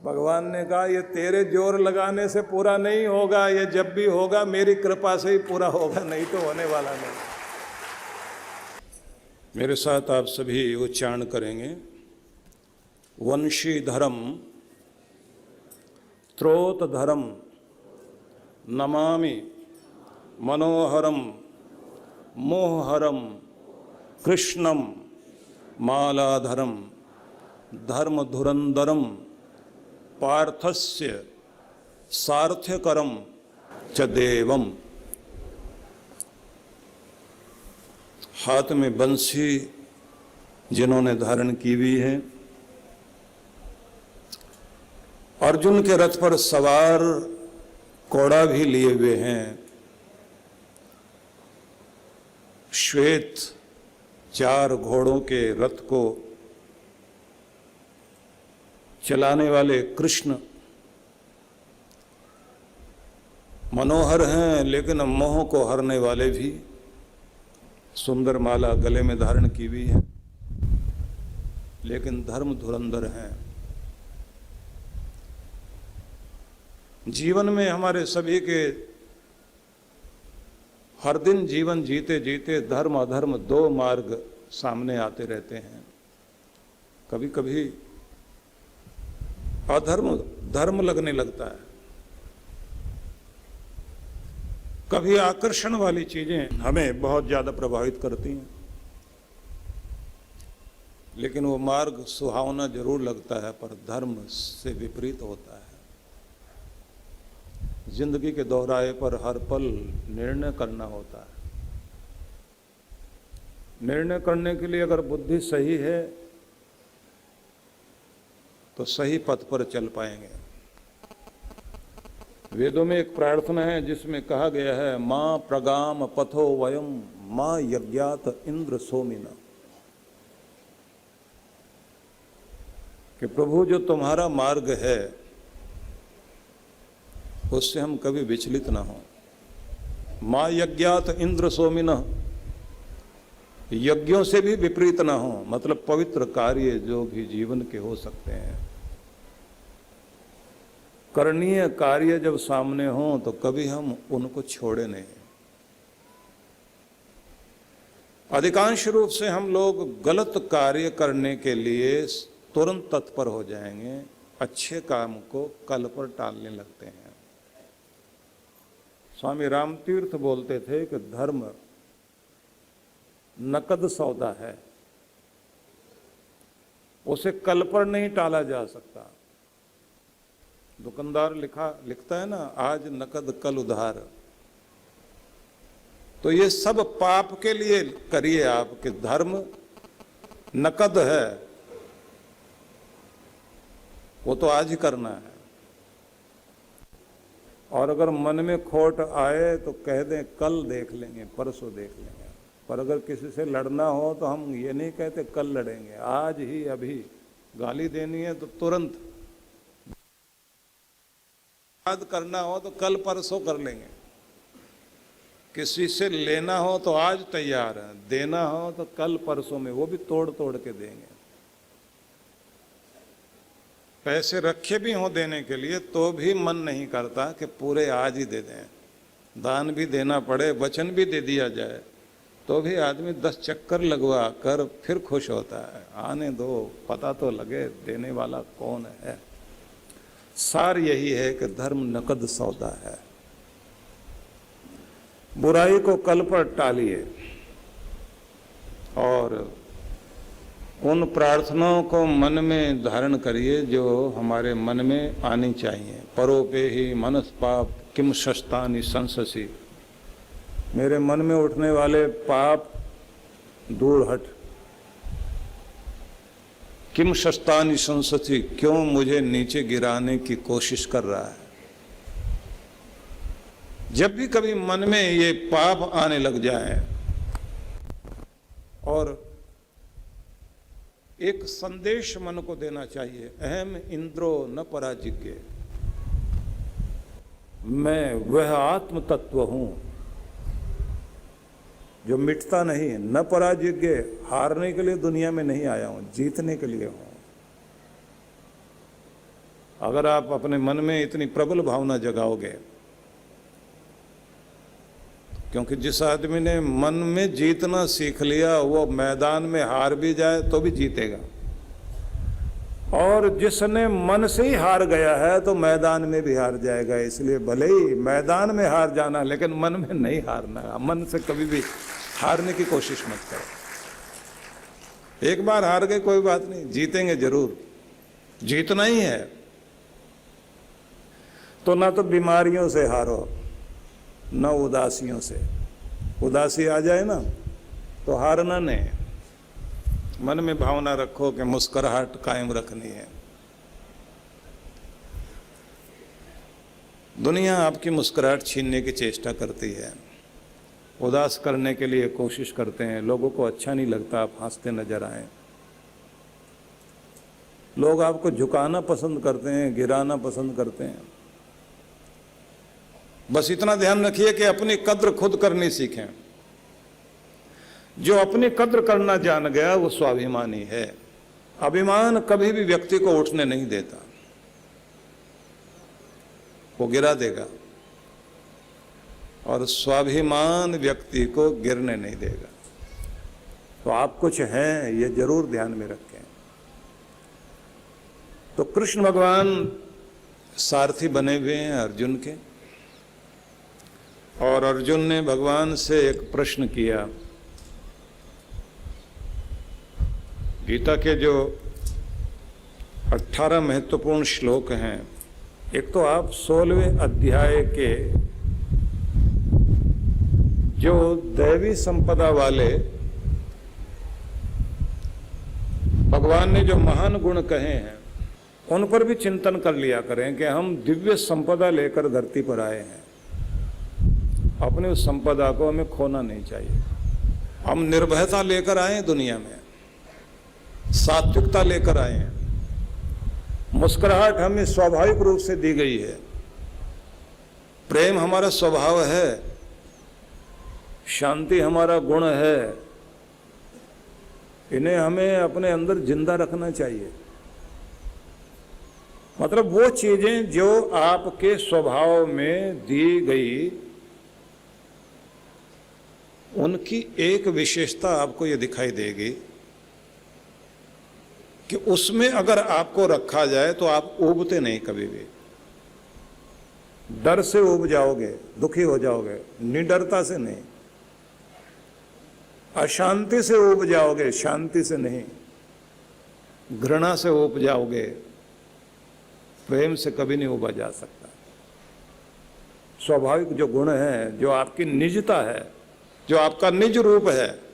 भगवान ने कहा ये तेरे जोर लगाने से पूरा नहीं होगा, ये जब भी होगा मेरी कृपा से ही पूरा होगा, नहीं तो होने वाला नहीं। मेरे साथ आप सभी उच्चारण करेंगे। वंशी धर्म त्रोत धर्म नमामि मनोहरम मोहहरम कृष्णम मालाधरम धर्म धुरंधरम पार्थस्य सार्थ्यकरम च देवम। हाथ में बंसी जिन्होंने धारण की हुई है, अर्जुन के रथ पर सवार कोड़ा भी लिए हुए हैं, श्वेत 4 घोड़ों के रथ को चलाने वाले कृष्ण मनोहर हैं, लेकिन मोह को हरने वाले भी। सुंदर माला गले में धारण की हुई है, लेकिन धर्म धुरंधर हैं। जीवन में हमारे सभी के हर दिन जीवन जीते जीते धर्म अधर्म 2 मार्ग सामने आते रहते हैं। कभी कभी अधर्म धर्म लगने लगता है, कभी आकर्षण वाली चीजें हमें बहुत ज्यादा प्रभावित करती हैं, लेकिन वो मार्ग सुहावना जरूर लगता है पर धर्म से विपरीत होता है। जिंदगी के दोहराए पर हर पल निर्णय करना होता है। निर्णय करने के लिए अगर बुद्धि सही है तो सही पथ पर चल पाएंगे। वेदों में एक प्रार्थना है जिसमें कहा गया है, मां प्रगाम पथो वयम मां यज्ञात इंद्र सोमिना, कि प्रभु जो तुम्हारा मार्ग है उससे हम कभी विचलित ना हो। मां यज्ञात इंद्र सोमिना, यज्ञों से भी विपरीत ना हो, मतलब पवित्र कार्य जो भी जीवन के हो सकते हैं, करणीय कार्य जब सामने हो तो कभी हम उनको छोड़े नहीं। अधिकांश रूप से हम लोग गलत कार्य करने के लिए तुरंत तत्पर हो जाएंगे, अच्छे काम को कल पर टालने लगते हैं। स्वामी रामतीर्थ बोलते थे कि धर्म नकद सौदा है, उसे कल पर नहीं टाला जा सकता। दुकानदार लिखता है ना, आज नकद कल उधार। तो ये सब पाप के लिए करिए आप कि धर्म नकद है, वो तो आज ही करना है। और अगर मन में खोट आए तो कह दें कल देख लेंगे, परसों देख लेंगे। पर अगर किसी से लड़ना हो तो हम ये नहीं कहते कल लड़ेंगे, आज ही अभी। गाली देनी है तो तुरंत, याद करना हो तो कल परसों कर लेंगे। किसी से लेना हो तो आज तैयार है, देना हो तो कल परसों में, वो भी तोड़ तोड़ के देंगे। पैसे रखे भी हों देने के लिए तो भी मन नहीं करता कि पूरे आज ही दे दें। दान भी देना पड़े, वचन भी दे दिया जाए तो भी आदमी 10 चक्कर लगवा कर फिर खुश होता है। आने दो, पता तो लगे देने वाला कौन है। सार यही है कि धर्म नकद सौदा है। बुराई को कल पर टालिए और उन प्रार्थनाओं को मन में धारण करिए जो हमारे मन में आनी चाहिए। परोपे ही मनस पाप किम शस्तानि संससी, मेरे मन में उठने वाले पाप दूर हट। किम शस्तानि संससी, क्यों मुझे नीचे गिराने की कोशिश कर रहा है। जब भी कभी मन में ये पाप आने लग जाए और एक संदेश मन को देना चाहिए, अहम इंद्रो न पराजिज्ञ, मैं वह आत्म तत्व हूं जो मिटता नहीं। न पराजिज्ञ, हारने के लिए दुनिया में नहीं आया हूं, जीतने के लिए हूं। अगर आप अपने मन में इतनी प्रबल भावना जगाओगे, क्योंकि जिस आदमी ने मन में जीतना सीख लिया वो मैदान में हार भी जाए तो भी जीतेगा, और जिसने मन से ही हार गया है तो मैदान में भी हार जाएगा। इसलिए भले ही मैदान में हार जाना, लेकिन मन में नहीं हारना। मन से कभी भी हारने की कोशिश मत करो। एक बार हार गए कोई बात नहीं, जीतेंगे जरूर, जीतना ही है। तो ना तो बीमारियों से हारो, न उदासियों से। उदासी आ जाए ना तो हारना नहीं, मन में भावना रखो कि मुस्कुराहट कायम रखनी है। दुनिया आपकी मुस्कुराहट छीनने की चेष्टा करती है, उदास करने के लिए कोशिश करते हैं। लोगों को अच्छा नहीं लगता आप हंसते नजर आए। लोग आपको झुकाना पसंद करते हैं, गिराना पसंद करते हैं। बस इतना ध्यान रखिए कि अपनी कद्र खुद करनी सीखें। जो अपनी कद्र करना जान गया वो स्वाभिमानी है। अभिमान कभी भी व्यक्ति को उठने नहीं देता, वो गिरा देगा, और स्वाभिमान व्यक्ति को गिरने नहीं देगा। तो आप कुछ हैं ये जरूर ध्यान में रखें। तो कृष्ण भगवान सारथी बने हुए हैं अर्जुन के, और अर्जुन ने भगवान से एक प्रश्न किया। गीता के जो 18 महत्वपूर्ण श्लोक हैं, एक तो आप 16वें अध्याय के जो दैवी संपदा वाले भगवान ने जो महान गुण कहे हैं उन पर भी चिंतन कर लिया करें कि हम दिव्य संपदा लेकर धरती पर आए हैं। अपनी उस संपदा को हमें खोना नहीं चाहिए। हम निर्भयता लेकर आए दुनिया में, सात्विकता लेकर आए हैं। मुस्कुराहट हमें स्वाभाविक रूप से दी गई है। प्रेम हमारा स्वभाव है, शांति हमारा गुण है। इन्हें हमें अपने अंदर जिंदा रखना चाहिए। मतलब वो चीजें जो आपके स्वभाव में दी गई, उनकी एक विशेषता आपको ये दिखाई देगी कि उसमें अगर आपको रखा जाए तो आप ऊबते नहीं कभी भी। डर से ऊब जाओगे, दुखी हो जाओगे, निडरता से नहीं। अशांति से ऊब जाओगे, शांति से नहीं। घृणा से ऊब जाओगे, प्रेम से कभी नहीं ऊबा जा सकता। स्वाभाविक जो गुण है, जो आपकी निजता है, जो आपका निज रूप है,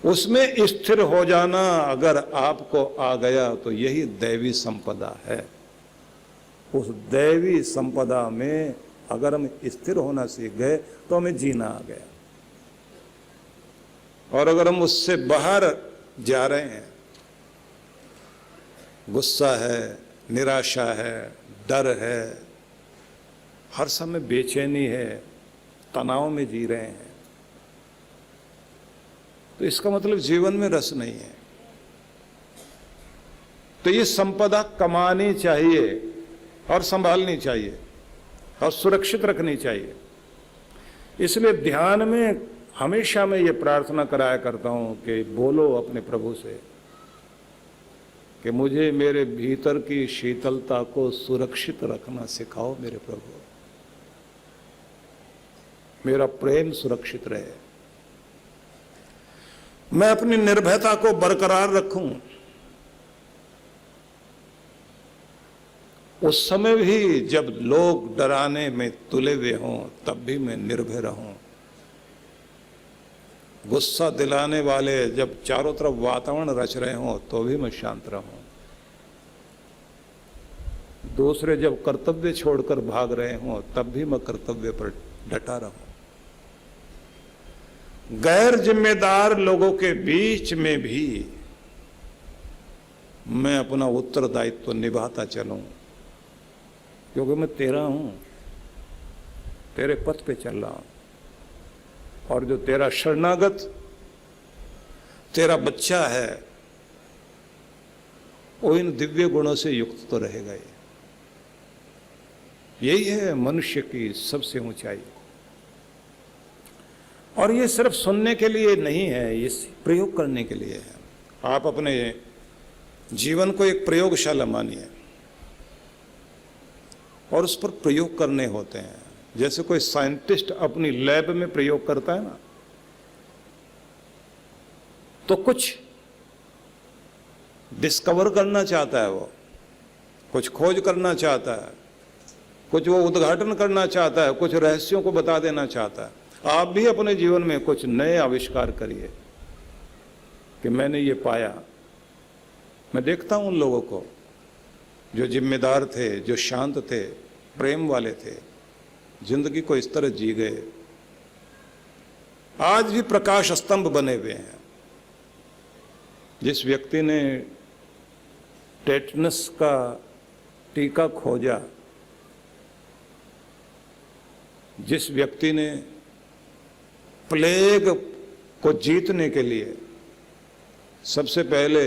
उसमें स्थिर हो जाना अगर आपको आ गया तो यही दैवी संपदा है। उस दैवी संपदा में अगर हम स्थिर होना सीख गए तो हमें जीना आ गया। और अगर हम उससे बाहर जा रहे हैं, गुस्सा है, निराशा है, डर है, हर समय बेचैनी है, तनाव में जी रहे हैं, तो इसका मतलब जीवन में रस नहीं है। तो ये संपदा कमानी चाहिए और संभालनी चाहिए और सुरक्षित रखनी चाहिए। इसलिए ध्यान में हमेशा मैं ये प्रार्थना कराया करता हूं कि बोलो अपने प्रभु से कि मुझे मेरे भीतर की शीतलता को सुरक्षित रखना सिखाओ मेरे प्रभु। मेरा प्रेम सुरक्षित रहे, मैं अपनी निर्भयता को बरकरार रखूं। उस समय भी जब लोग डराने में तुले हुए हों तब भी मैं निर्भय रहूं। गुस्सा दिलाने वाले जब चारों तरफ वातावरण रच रहे हों तो भी मैं शांत रहूं। दूसरे जब कर्तव्य छोड़कर भाग रहे हों तब भी मैं कर्तव्य पर डटा रहूं। गैर जिम्मेदार लोगों के बीच में भी मैं अपना उत्तरदायित्व निभाता चलूं, क्योंकि मैं तेरा हूं, तेरे पथ पे चल रहा हूं। और जो तेरा शरणागत, तेरा बच्चा है, वो इन दिव्य गुणों से युक्त तो रहेगा ही। यही है मनुष्य की सबसे ऊंचाई। और ये सिर्फ सुनने के लिए नहीं है, ये प्रयोग करने के लिए है। आप अपने जीवन को एक प्रयोगशाला मानिए और उस पर प्रयोग करने होते हैं। जैसे कोई साइंटिस्ट अपनी लैब में प्रयोग करता है ना, तो कुछ डिस्कवर करना चाहता है, वो कुछ खोज करना चाहता है, कुछ वो उद्घाटन करना चाहता है, कुछ रहस्यों को बता देना चाहता है। आप भी अपने जीवन में कुछ नए आविष्कार करिए कि मैंने ये पाया। मैं देखता हूं उन लोगों को जो जिम्मेदार थे, जो शांत थे, प्रेम वाले थे, जिंदगी को इस तरह जी गए, आज भी प्रकाश स्तंभ बने हुए हैं। जिस व्यक्ति ने टेटनस का टीका खोजा, जिस व्यक्ति ने प्लेग को जीतने के लिए सबसे पहले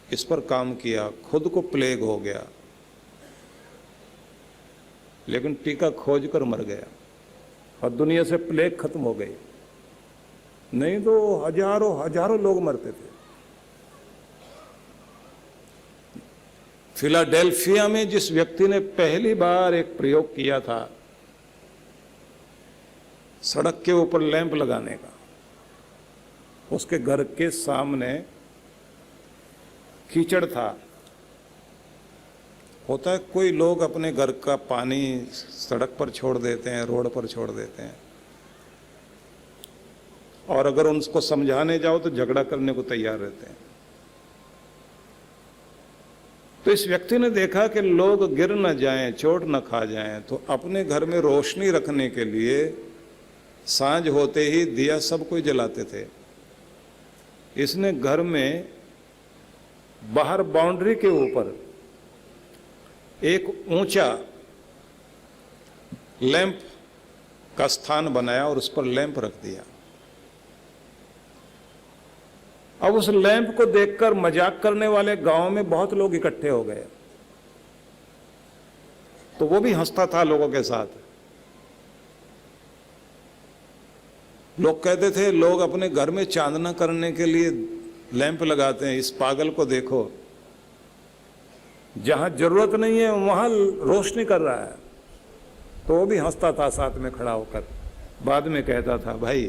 इस पर काम किया, खुद को प्लेग हो गया लेकिन टीका खोज कर मर गया और दुनिया से प्लेग खत्म हो गई। नहीं तो हजारों हजारों लोग मरते थे। फिलाडेल्फिया में जिस व्यक्ति ने पहली बार एक प्रयोग किया था सड़क के ऊपर लैंप लगाने का, उसके घर के सामने कीचड़ था। होता है कोई लोग अपने घर का पानी सड़क पर छोड़ देते हैं, रोड पर छोड़ देते हैं, और अगर उनको समझाने जाओ तो झगड़ा करने को तैयार रहते हैं। तो इस व्यक्ति ने देखा कि लोग गिर न जाएं, चोट न खा जाएं, तो अपने घर में रोशनी रखने के लिए सांझ होते ही दिया सब कोई जलाते थे। इसने घर में बाहर बाउंड्री के ऊपर एक ऊंचा लैंप का स्थान बनाया और उस पर लैंप रख दिया। अब उस लैंप को देखकर मजाक करने वाले गांव में बहुत लोग इकट्ठे हो गए, तो वो भी हंसता था लोगों के साथ। लोग कहते थे लोग अपने घर में चांदना करने के लिए लैंप लगाते हैं, इस पागल को देखो, जहां जरूरत नहीं है वहां रोशनी कर रहा है। तो वो भी हंसता था साथ में खड़ा होकर। बाद में कहता था भाई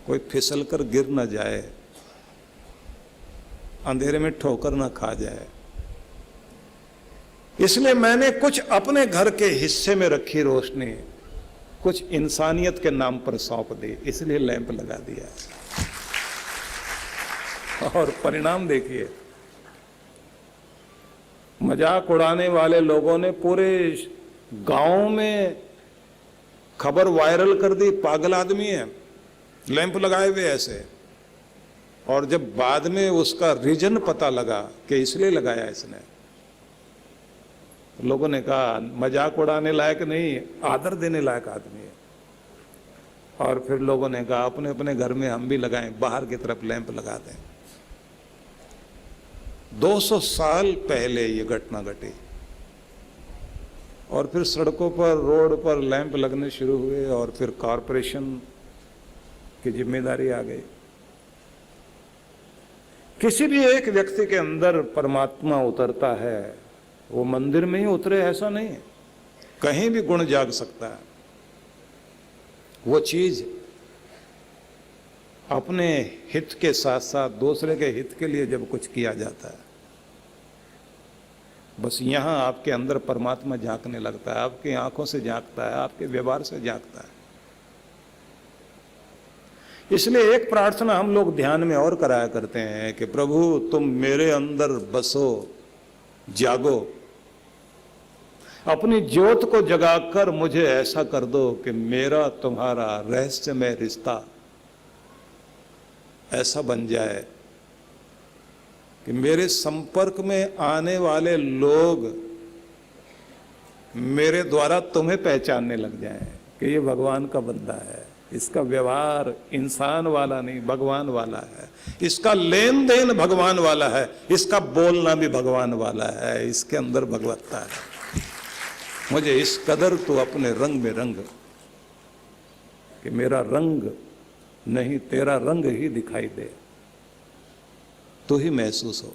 कोई फिसल कर गिर ना जाए, अंधेरे में ठोकर ना खा जाए, इसलिए मैंने कुछ अपने घर के हिस्से में रखी रोशनी कुछ इंसानियत के नाम पर सौंप दी, इसलिए लैंप लगा दिया। और परिणाम देखिए, मजाक उड़ाने वाले लोगों ने पूरे गांव में खबर वायरल कर दी, पागल आदमी है, लैंप लगाए हुए ऐसे। और जब बाद में उसका रीजन पता लगा कि इसलिए लगाया इसने, लोगों ने कहा मजाक उड़ाने लायक नहीं, आदर देने लायक आदमी है। और फिर लोगों ने कहा अपने अपने घर में हम भी लगाएं, बाहर की तरफ लैंप लगा दें। 200 साल पहले ये घटना घटी और फिर सड़कों पर, रोड पर लैंप लगने शुरू हुए और फिर कॉरपोरेशन की जिम्मेदारी आ गई। किसी भी एक व्यक्ति के अंदर परमात्मा उतरता है, वो मंदिर में ही उतरे ऐसा नहीं है, कहीं भी गुण जाग सकता है। वो चीज अपने हित के साथ साथ दूसरे के हित के लिए जब कुछ किया जाता है, बस यहां आपके अंदर परमात्मा झांकने लगता है, आपकी आंखों से झांकता है, आपके व्यवहार से झांकता है। इसलिए एक प्रार्थना हम लोग ध्यान में और कराया करते हैं कि प्रभु तुम मेरे अंदर बसो, जागो, अपनी ज्योत को जगाकर मुझे ऐसा कर दो कि मेरा तुम्हारा रहस्यमय रिश्ता ऐसा बन जाए कि मेरे संपर्क में आने वाले लोग मेरे द्वारा तुम्हें पहचानने लग जाएं कि ये भगवान का बंदा है, इसका व्यवहार इंसान वाला नहीं, भगवान वाला है। इसका लेन देन भगवान वाला है, इसका बोलना भी भगवान वाला है। इसके अंदर भगवत्ता है। मुझे इस कदर तो अपने रंग में रंग, कि मेरा रंग नहीं तेरा रंग ही दिखाई दे, तो ही महसूस हो।